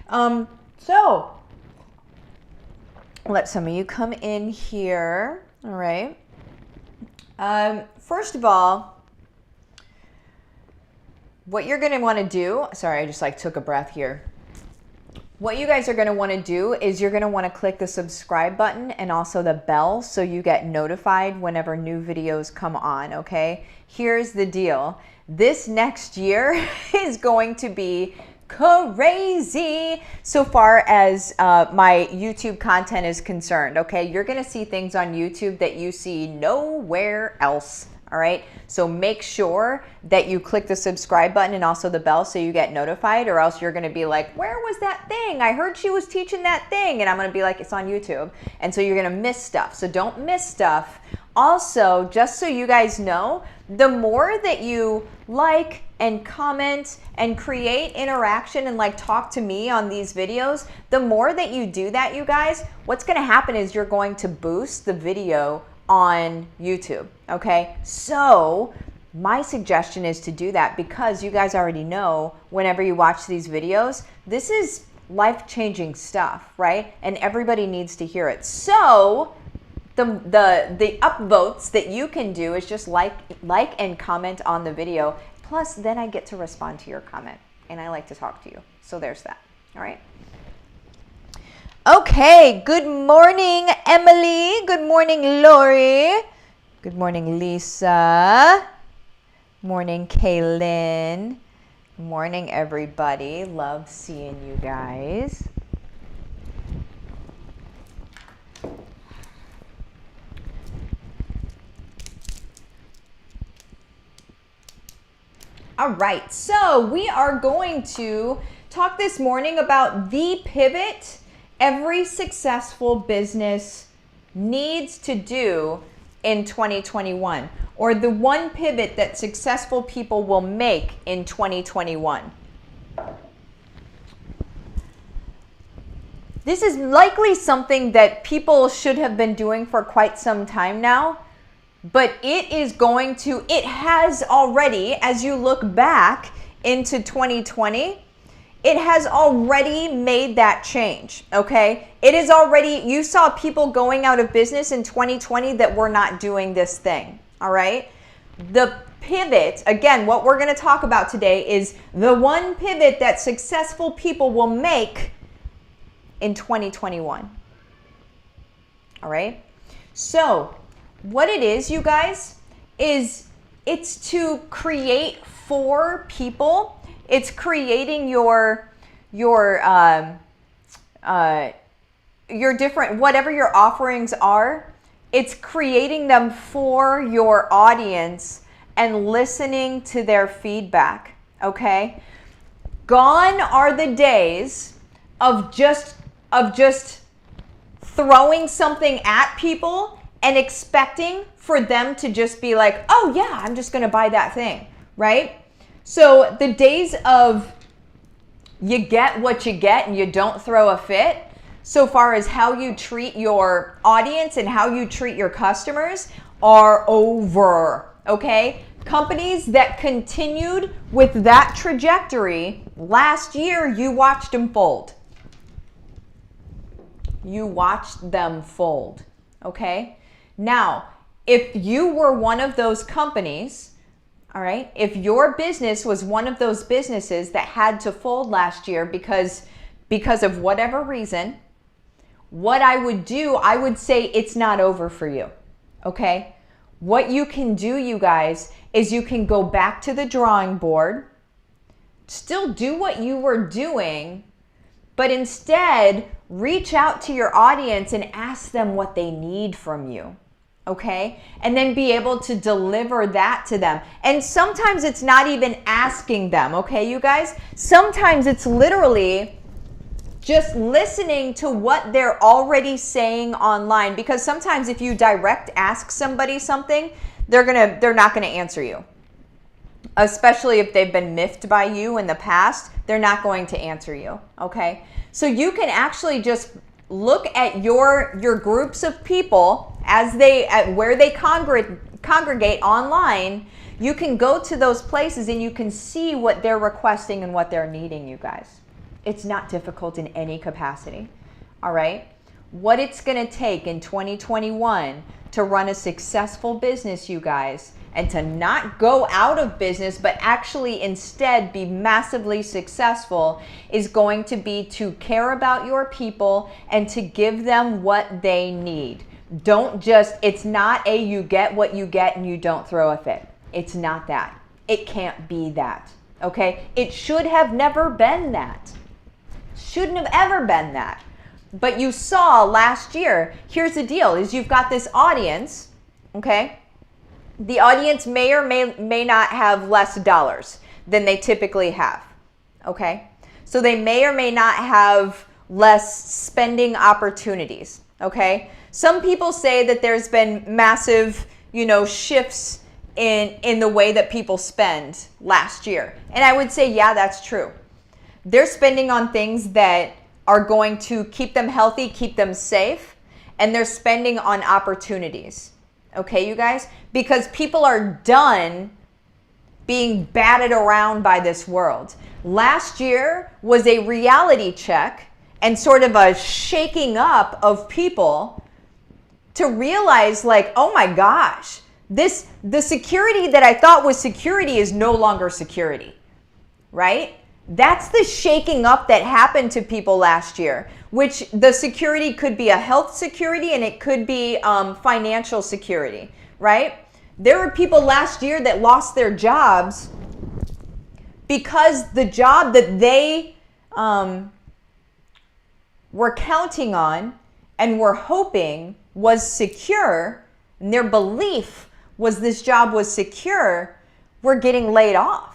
So let some of you come in here. All right. First of all, what you're going to want to do, sorry, I just like took a breath here. What you guys are going to want to do is you're going to want to click the subscribe button and also the bell so you get notified whenever new videos come on, okay? Here's the deal. This next year is going to be crazy so far as my YouTube content is concerned, okay? You're going to see things on YouTube that you see nowhere else. All right, so make sure that you click the subscribe button and also the bell so you get notified, or else you're going to be like, where was that thing? I heard she was teaching that thing. And I'm going to be like, it's on YouTube. And so you're going to miss stuff. So don't miss stuff. Also, just so you guys know, the more that you like and comment and create interaction and like talk to me on these videos, the more that you do that, you guys, what's going to happen is you're going to boost the video on YouTube, okay? So my suggestion is to do that because you guys already know whenever you watch these videos, this is life-changing stuff, right? And everybody needs to hear it. So the upvotes that you can do is just like and comment on the video. Plus, then I get to respond to your comment and I like to talk to you. So there's that, all right? Okay, good morning, Emily. Good morning, Lori. Good morning, Lisa. Morning, Kaylin. Good morning, everybody. Love seeing you guys. All right, so we are going to talk this morning about the pivot every successful business needs to do in 2021, or the one pivot that successful people will make in 2021. This is likely something that people should have been doing for quite some time now, but it has already, as you look back into 2020, it has already made that change, okay? It is already, you saw people going out of business in 2020 that were not doing this thing, all right? The pivot, again, what we're gonna talk about today is the one pivot that successful people will make in 2021, all right? So what it is, you guys, is it's to create for people. It's creating your different, whatever your offerings are, it's creating them for your audience and listening to their feedback, okay? Gone are the days of just throwing something at people and expecting for them to just be like, oh yeah, I'm just gonna buy that thing, right? So the days of you get what you get and you don't throw a fit, so far as how you treat your audience and how you treat your customers, are over, okay? Companies that continued with that trajectory, last year you watched them fold. You watched them fold, okay? Now, if you were one of those companies, all right, if your business was one of those businesses that had to fold last year because of whatever reason, what I would do, I would say it's not over for you, okay? What you can do, you guys, is you can go back to the drawing board, still do what you were doing, but instead reach out to your audience and ask them what they need from you. Okay? And then be able to deliver that to them. And sometimes it's not even asking them, okay, you guys? Sometimes it's literally just listening to what they're already saying online. Because sometimes if you direct ask somebody something, they're not gonna answer you. Especially if they've been miffed by you in the past, they're not going to answer you, okay? So you can actually just look at your groups of people where they congregate online. You can go to those places and you can see what they're requesting and what they're needing, you guys. It's not difficult in any capacity. All right? What it's going to take in 2021 to run a successful business, you guys, and to not go out of business, but actually instead be massively successful, is going to be to care about your people and to give them what they need. Don't just, it's not a you get what you get and you don't throw a fit. It's not that. It can't be that. Okay? It should have never been that. Shouldn't have ever been that. But you saw last year, here's the deal, is you've got this audience, okay? The audience may or may not have less dollars than they typically have, okay? So they may or may not have less spending opportunities, okay? Some people say that there's been massive, shifts in the way that people spend last year. And I would say, yeah, that's true. They're spending on things that are going to keep them healthy, keep them safe, and they're spending on opportunities. Okay, you guys? Because people are done being batted around by this world. Last year was a reality check and sort of a shaking up of people to realize, like, oh my gosh, the security that I thought was security is no longer security, right? That's the shaking up that happened to people last year, which the security could be a health security and it could be financial security, right? There were people last year that lost their jobs because the job that they were counting on and were hoping was secure, and their belief was this job was secure, were getting laid off.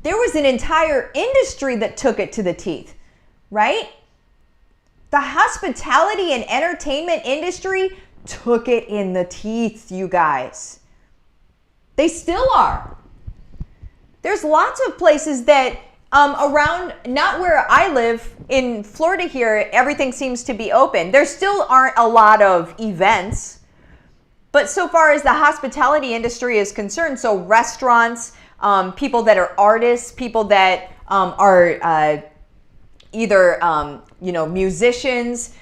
There was an entire industry that took it to the teeth, right? The hospitality and entertainment industry took it in the teeth, you guys. They still are. There's lots of places that around, not where I live, in Florida here, everything seems to be open. There still aren't a lot of events. But so far as the hospitality industry is concerned, so restaurants, people that are artists, people that are either, musicians,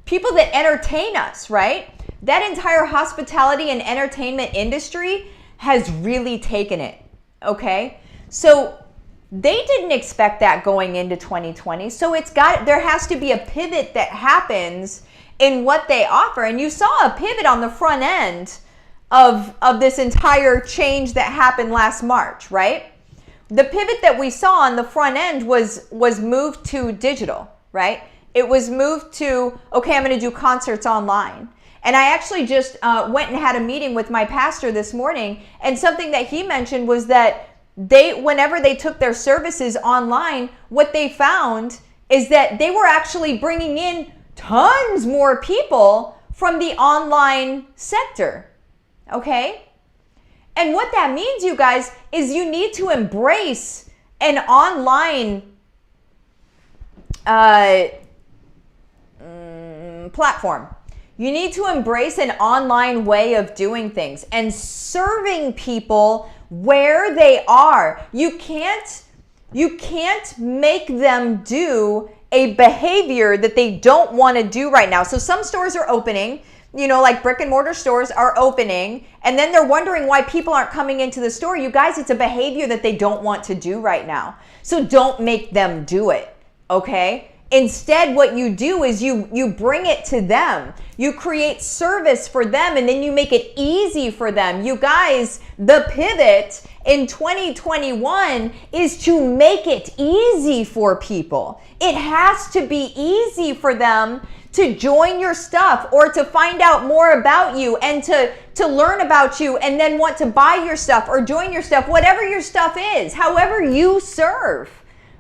people that entertain us, right? That entire hospitality and entertainment industry has really taken it, okay? So they didn't expect that going into 2020. So there has to be a pivot that happens in what they offer. And you saw a pivot on the front end of this entire change that happened last March, right? The pivot that we saw on the front end was moved to digital, right? It was moved to, okay, I'm going to do concerts online. And I actually just went and had a meeting with my pastor this morning, and something that he mentioned was that whenever they took their services online, what they found is that they were actually bringing in tons more people from the online sector. Okay? And what that means, you guys, is you need to embrace an online platform. You need to embrace an online way of doing things and serving people where they are. You can't make them do a behavior that they don't want to do right now. So some stores are opening, like brick and mortar stores are opening, and then they're wondering why people aren't coming into the store. You guys, it's a behavior that they don't want to do right now. So don't make them do it, okay? Instead, what you do is you bring it to them. You create service for them, and then you make it easy for them. You guys, the pivot in 2021 is to make it easy for people. It has to be easy for them to join your stuff or to find out more about you and to learn about you and then want to buy your stuff or join your stuff, whatever your stuff is, however you serve,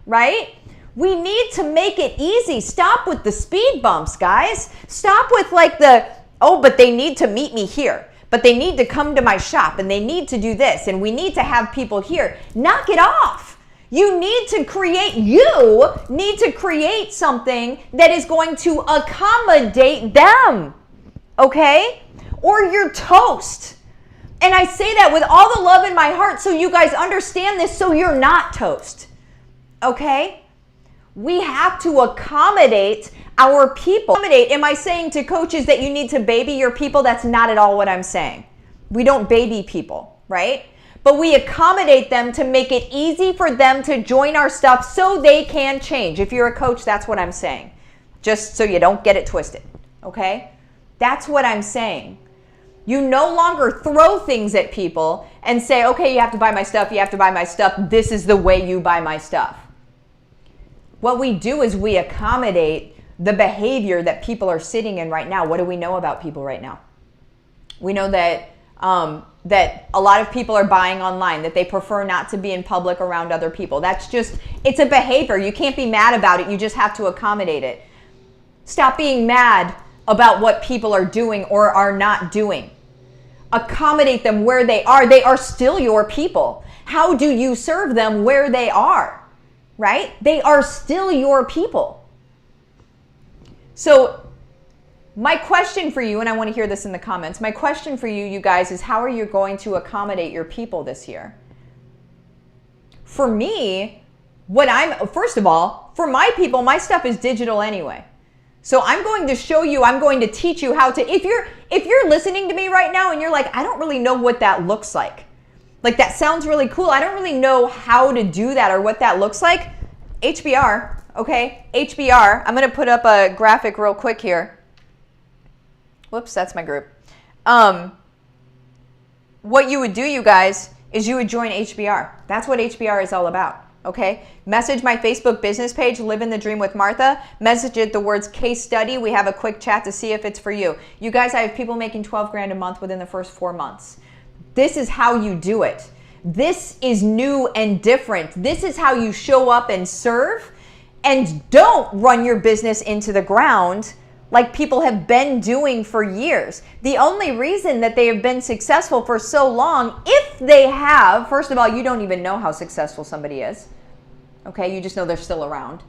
right? We need to make it easy. Stop with the speed bumps, guys. Stop with but they need to meet me here, but they need to come to my shop and they need to do this and we need to have people here. Knock it off. You need to create something that is going to accommodate them, okay? Or you're toast. And I say that with all the love in my heart so you guys understand this, so you're not toast, okay? We have to accommodate our people. Am I saying to coaches that you need to baby your people? That's not at all what I'm saying. We don't baby people, right? But we accommodate them to make it easy for them to join our stuff so they can change. If you're a coach, that's what I'm saying. Just so you don't get it twisted, okay? That's what I'm saying. You no longer throw things at people and say, okay, you have to buy my stuff, you have to buy my stuff, this is the way you buy my stuff. What we do is we accommodate the behavior that people are sitting in right now. What do we know about people right now? We know that that a lot of people are buying online, that they prefer not to be in public around other people. That's just, it's a behavior. You can't be mad about it. You just have to accommodate it. Stop being mad about what people are doing or are not doing. Accommodate them where they are. They are still your people. How do you serve them where they are? Right? They are still your people. So my question for you, and I want to hear this in the comments, my question for you guys, is how are you going to accommodate your people this year? For me, first of all, for my people, my stuff is digital anyway. So I'm going to show you, I'm going to teach you how to, if you're listening to me right now and you're like, I don't really know what that looks like. Like, that sounds really cool. I don't really know how to do that or what that looks like. HBR, okay? HBR, I'm going to put up a graphic real quick here. Whoops, that's my group. What you would do, you guys, is you would join HBR. That's what HBR is all about, okay? Message my Facebook business page, Livin the Dream with Martha. Message it the words case study. We have a quick chat to see if it's for you. You guys, I have people making 12 grand a month within the first 4 months. This is how you do it. This is new and different. This is how you show up and serve, and don't run your business into the ground like people have been doing for years. The only reason that they have been successful for so long, if they have, first of all, you don't even know how successful somebody is. Okay, you just know they're still around.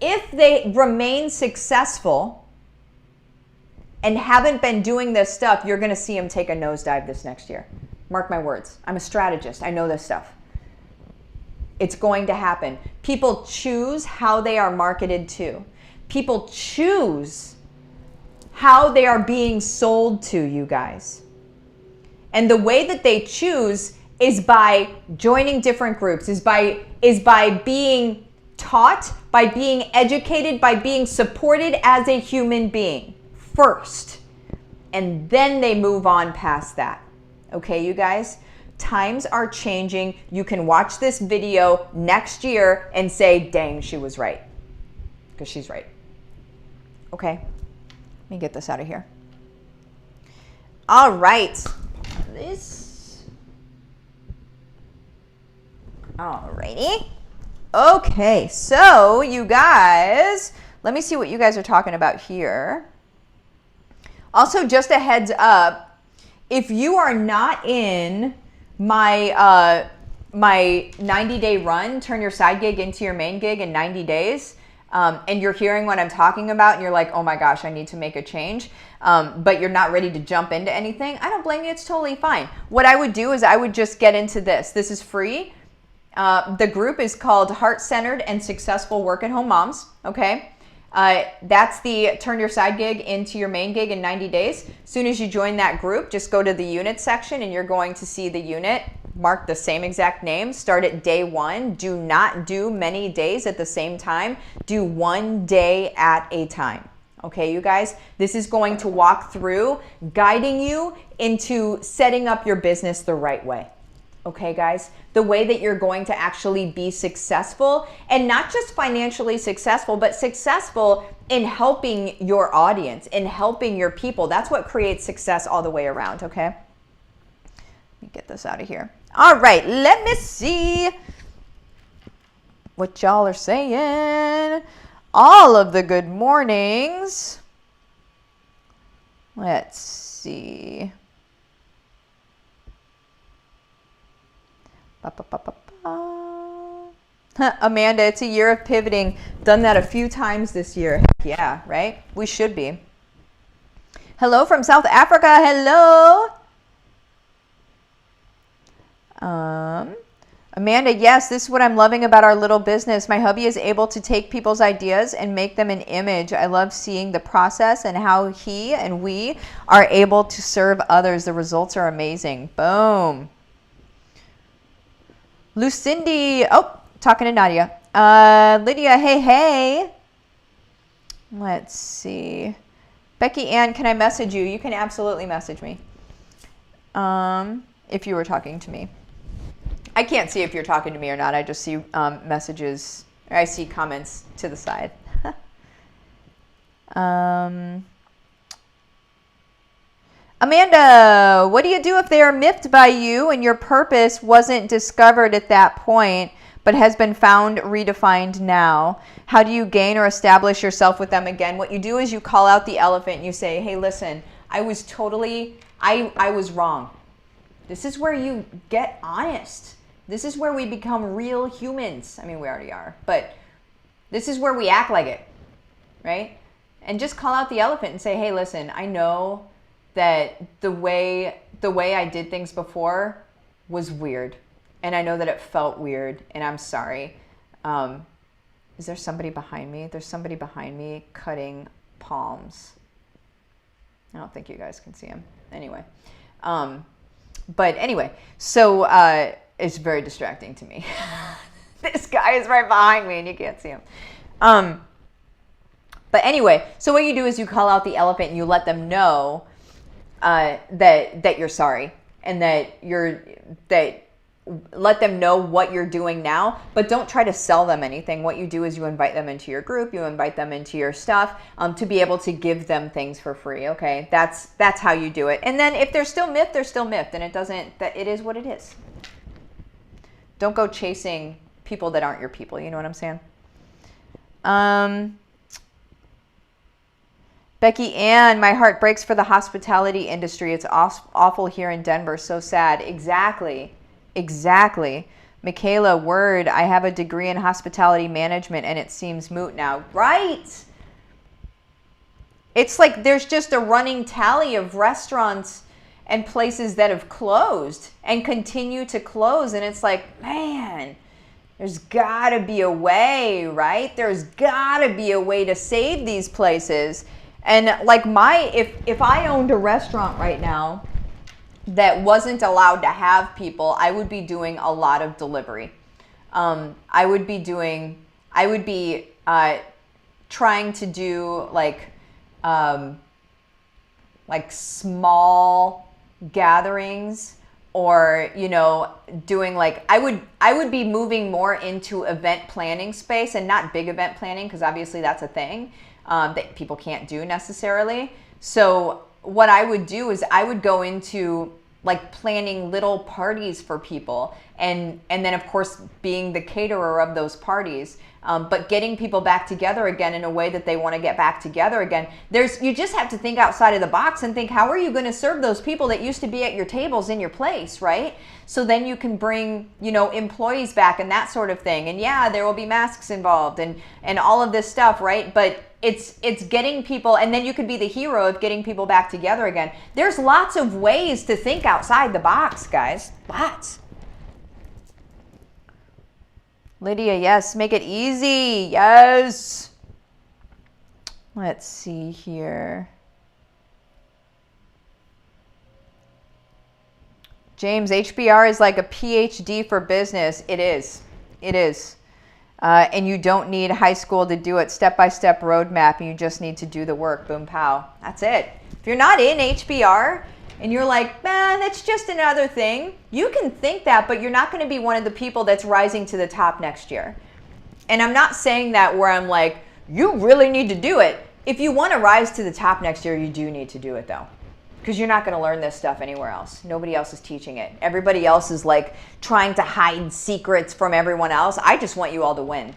If they remain successful and haven't been doing this stuff, you're gonna see them take a nosedive this next year. Mark my words. I'm a strategist. I know this stuff. It's going to happen. People choose how they are marketed to. People choose how they are being sold to, you guys. And the way that they choose is by joining different groups, is by being taught, by being educated, by being supported as a human being first. And then they move on past that. Okay, you guys? Times are changing. You can watch this video next year and say, dang, she was right. Because she's right. Okay, let me get this out of here. All right. Alrighty. Okay, so you guys, let me see what you guys are talking about here. Also, just a heads up, if you are not in my my 90-day run, turn your side gig into your main gig in 90 days, and you're hearing what I'm talking about and you're like, oh my gosh, I need to make a change, but you're not ready to jump into anything, I don't blame you. It's totally fine. What I would do is I would just get into this. This is free. The group is called Heart-Centered and Successful Work-at-Home Moms, okay? That's the turn your side gig into your main gig in 90 days. As soon as you join that group, just go to the unit section and you're going to see the unit. Mark the same exact name. Start at day 1. Do not do many days at the same time. Do one day at a time. Okay, you guys? This is going to walk through guiding you into setting up your business the right way. Okay, guys? The way that you're going to actually be successful, and not just financially successful, but successful in helping your audience, in helping your people. That's what creates success all the way around, okay? Let me get this out of here. All right, let me see what y'all are saying. All of the good mornings. Let's see. Amanda, it's a year of pivoting. Done that a few times this year. Heck yeah, right? We should be. Hello from South Africa. Hello. Amanda, yes, this is what I'm loving about our little business. My hubby is able to take people's ideas and make them an image. I love seeing the process and how he and we are able to serve others. The results are amazing. Boom. Lucindy, oh, talking to Nadia. Lydia, hey, hey. Let's see. Becky Ann, can I message you? You can absolutely message me if you were talking to me. I can't see if you're talking to me or not. I just see messages. I see comments to the side. Amanda, what do you do if they are miffed by you and your purpose wasn't discovered at that point but has been found, redefined now? How do you gain or establish yourself with them again? What you do is you call out the elephant and you say, hey, listen, I was wrong. This is where you get honest. This is where we become real humans. I mean, we already are, but this is where we act like it, right? And just call out the elephant and say, hey, listen, I know that the way I did things before was weird. And I know that it felt weird, and I'm sorry. Is there somebody behind me? There's somebody behind me cutting palms. I don't think you guys can see him. Anyway. But anyway, so it's very distracting to me. This guy is right behind me and you can't see him. But anyway, so what you do is you call out the elephant and you let them know that you're sorry, and let them know what you're doing now, but don't try to sell them anything. What you do is you invite them into your group, you invite them into your stuff to be able to give them things for free. Okay, that's how you do it. And then if they're still miffed, they're still miffed, and it is what it is. Don't go chasing people that aren't your people. You know what I'm saying? Becky Ann, my heart breaks for the hospitality industry. It's awful here in Denver. So sad. Exactly. Michaela, word, I have a degree in hospitality management and it seems moot now. Right. It's like there's just a running tally of restaurants and places that have closed and continue to close. And it's like, man, there's got to be a way, right? There's got to be a way to save these places. And like if I owned a restaurant right now that wasn't allowed to have people, I would be doing a lot of delivery. I would be trying to do like small gatherings, or, you know, doing like, I would be moving more into event planning space, and not big event planning, because obviously that's a thing that people can't do necessarily. So what I would do is I would go into like planning little parties for people, and then of course being the caterer of those parties, but getting people back together again in a way that they want to get back together again. You just have to think outside of the box and think, how are you going to serve those people that used to be at your tables in your place, right? So then you can bring, you know, employees back and that sort of thing. And yeah, there will be masks involved and all of this stuff, right? But it's getting people, and then you could be the hero of getting people back together again. There's lots of ways to think outside the box, guys. Lots. Lydia, yes, make it easy. Yes. Let's see here. James, HBR is like a PhD for business. It is. It is. And you don't need high school to do it. Step-by-step roadmap, and you just need to do the work. Boom, pow. That's it. If you're not in HBR and you're like, man, that's just another thing, you can think that, but you're not going to be one of the people that's rising to the top next year. And I'm not saying that where I'm like, you really need to do it. If you want to rise to the top next year, you do need to do it, though. Because you're not going to learn this stuff anywhere else. Nobody else is teaching it. Everybody else is like trying to hide secrets from everyone else. I just want you all to win.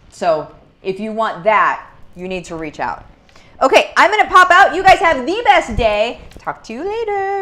So if you want that, you need to reach out. Okay, I'm going to pop out. You guys have the best day. Talk to you later.